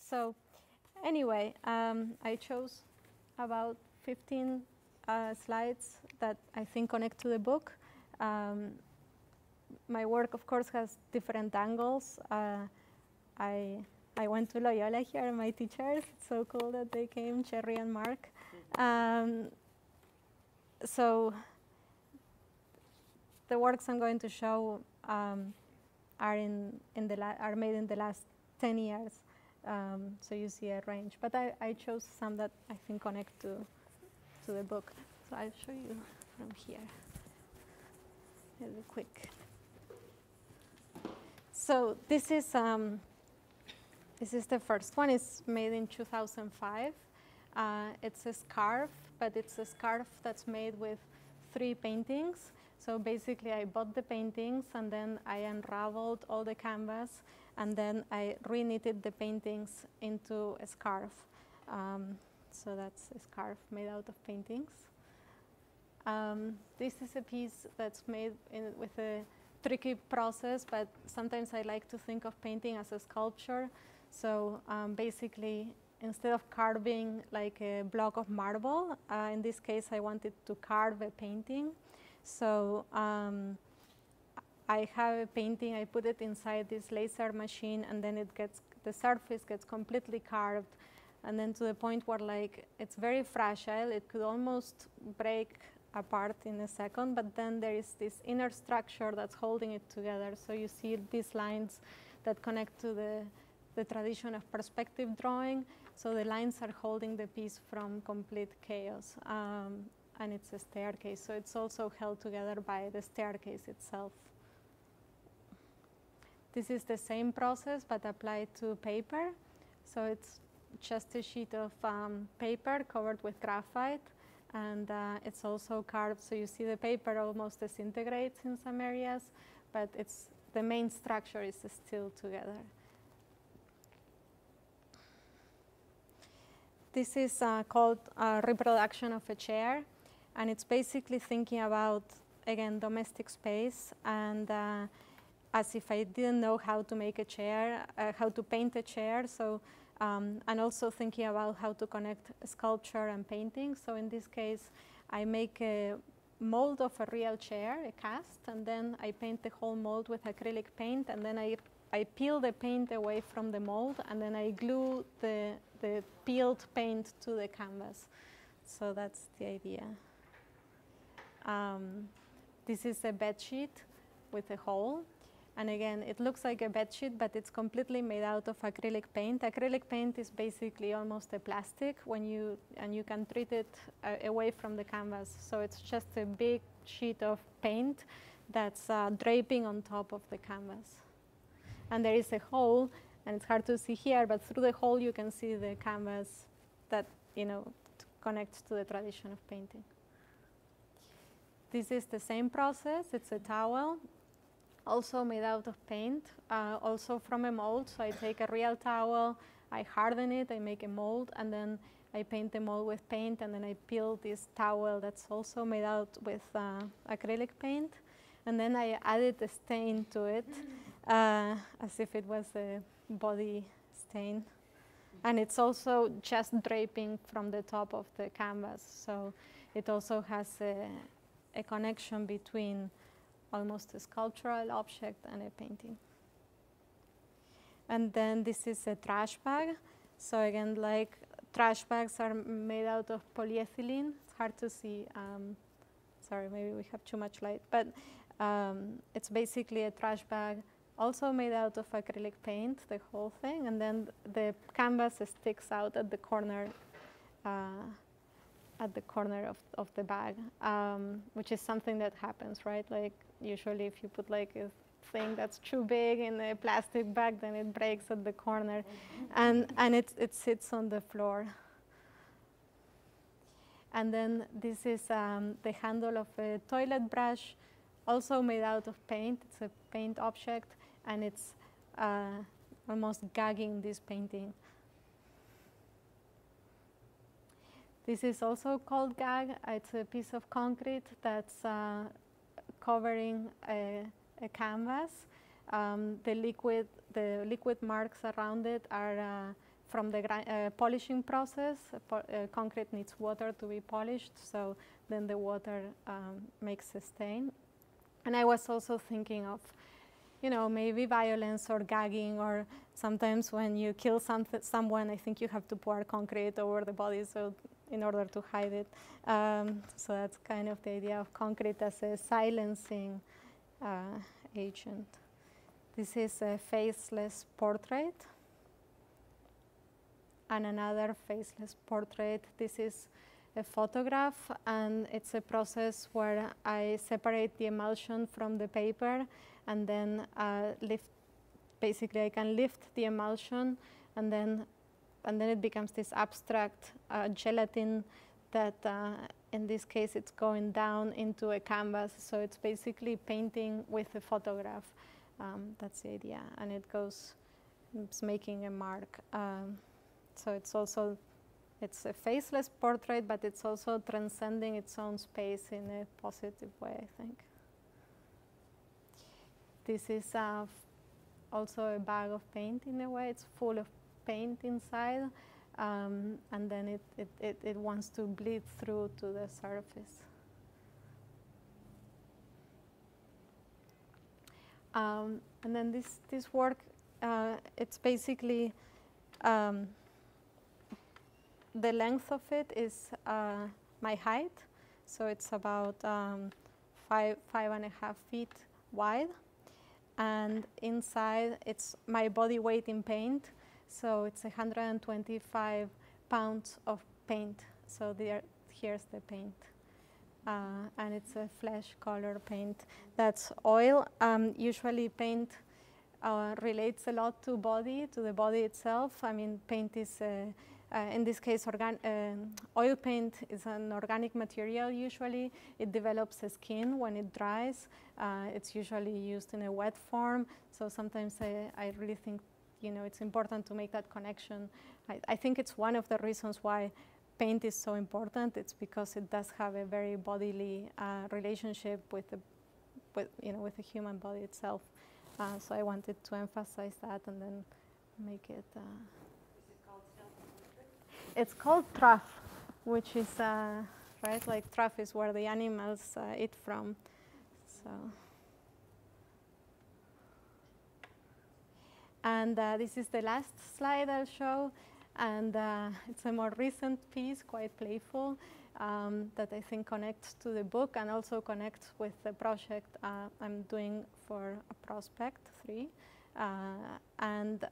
So anyway, I chose about 15 slides that I think connect to the book. My work, of course, has different angles. I went to Loyola here, my teachers. It's so cool that they came, Cherry and Mark. So the works I'm going to show are made in the last 10 years. So you see a range. But I chose some that I think connect to the book. So I'll show you from here. Really quick. So this is the first one. It's made in 2005. It's a scarf, but it's a scarf that's made with 3 paintings. So basically, I bought the paintings, and then I unraveled all the canvas, and then I re-knitted the paintings into a scarf. So that's a scarf made out of paintings. This is a piece that's made with a tricky process, but sometimes I like to think of painting as a sculpture. So basically, instead of carving like a block of marble, in this case, I wanted to carve a painting. So I have a painting, I put it inside this laser machine, and then the surface gets completely carved, and then to the point where like it's very fragile, it could almost break apart in a second, but then there is this inner structure that's holding it together. So you see these lines that connect to the tradition of perspective drawing. So the lines are holding the piece from complete chaos. And it's a staircase, so it's also held together by the staircase itself. This is the same process, but applied to paper. So it's just a sheet of paper covered with graphite, and it's also carved, so you see the paper almost disintegrates in some areas, but the main structure is still together. This is called reproduction of a chair. And it's basically thinking about, again, domestic space, and as if I didn't know how to make a chair, how to paint a chair. So, and also thinking about how to connect sculpture and painting. So in this case, I make a mold of a real chair, a cast, and then I paint the whole mold with acrylic paint, and then I peel the paint away from the mold, and then I glue the peeled paint to the canvas. So that's the idea. This is a bed sheet with a hole. And again, it looks like a bed sheet, but it's completely made out of acrylic paint. Acrylic paint is basically almost a plastic and you can treat it away from the canvas. So it's just a big sheet of paint that's draping on top of the canvas. And there is a hole, and it's hard to see here, but through the hole you can see the canvas that connects to the tradition of painting. This is the same process. It's a towel, also made out of paint, also from a mold. So I take a real towel, I harden it, I make a mold, and then I paint the mold with paint, and then I peel this towel that's also made out with acrylic paint. And then I added a stain to it, as if it was a body stain. And it's also just draping from the top of the canvas. So it also has a connection between almost a sculptural object and a painting. And then this is a trash bag. So again, like trash bags are made out of polyethylene. It's hard to see. Sorry, maybe we have too much light. But it's basically a trash bag, also made out of acrylic paint, the whole thing. And then the canvas sticks out at the corner of the bag, which is something that happens, right? Like usually if you put like a thing that's too big in a plastic bag, then it breaks at the corner, and it sits on the floor. And then this is the handle of a toilet brush, also made out of paint. It's a paint object, and it's almost gagging this painting. This is also called gag. It's a piece of concrete that's covering a canvas. The liquid marks around it are from the polishing process. Concrete needs water to be polished, so then the water makes a stain. And I was also thinking of, maybe violence or gagging, or sometimes when you kill someone, I think you have to pour concrete over the body, so in order to hide it. So that's kind of the idea of concrete as a silencing agent. This is a faceless portrait. And another faceless portrait. This is a photograph, and it's a process where I separate the emulsion from the paper, and then basically I can lift the emulsion, and then it becomes this abstract gelatin that in this case it's going down into a canvas, so it's basically painting with a photograph. That's the idea, and it's making a mark. So it's a faceless portrait, but it's also transcending its own space in a positive way, I think. This is also a bag of paint in a way. It's full of paint inside, and then it wants to bleed through to the surface. And then this work, it's basically the length of it is my height, so it's about 5.5 feet wide, and inside it's my body weight in paint, so it's 125 pounds of paint. So here's the paint, and it's a flesh color paint. That's oil. Usually paint relates a lot to the body itself. I mean, paint is in this case, oil paint is an organic material usually. It develops a skin when it dries. It's usually used in a wet form. So sometimes I really think, it's important to make that connection. I think it's one of the reasons why paint is so important. It's because it does have a very bodily relationship with the human body itself. So I wanted to emphasize that and then make it. It's called trough, which is, right, like trough is where the animals eat from. So. And this is the last slide I'll show. And it's a more recent piece, quite playful, that I think connects to the book and also connects with the project I'm doing for a Prospect 3. And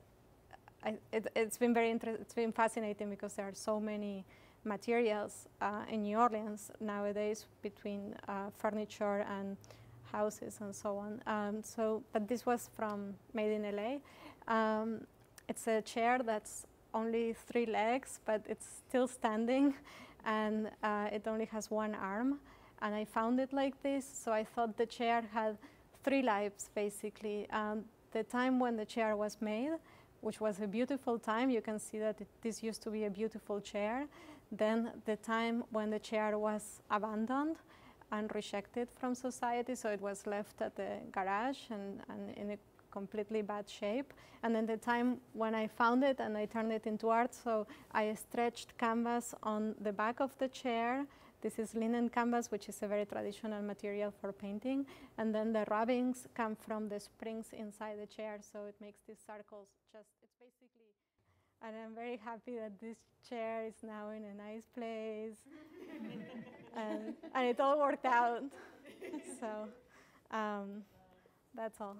it's been very it's been fascinating because there are so many materials in New Orleans nowadays between furniture and houses and so on. But this was made in LA. It's a chair that's only 3 legs, but it's still standing, and it only has 1 arm. And I found it like this, so I thought the chair had 3 lives basically. The time when the chair was made, which was a beautiful time. You can see that this used to be a beautiful chair. Then the time when the chair was abandoned and rejected from society, so it was left at the garage and in a completely bad shape. And then the time when I found it and I turned it into art, so I stretched canvas on the back of the chair. This is linen canvas, which is a very traditional material for painting. And then the rubbings come from the springs inside the chair, so it makes these circles. It's basically, and I'm very happy that this chair is now in a nice place. and it all worked out. So that's all.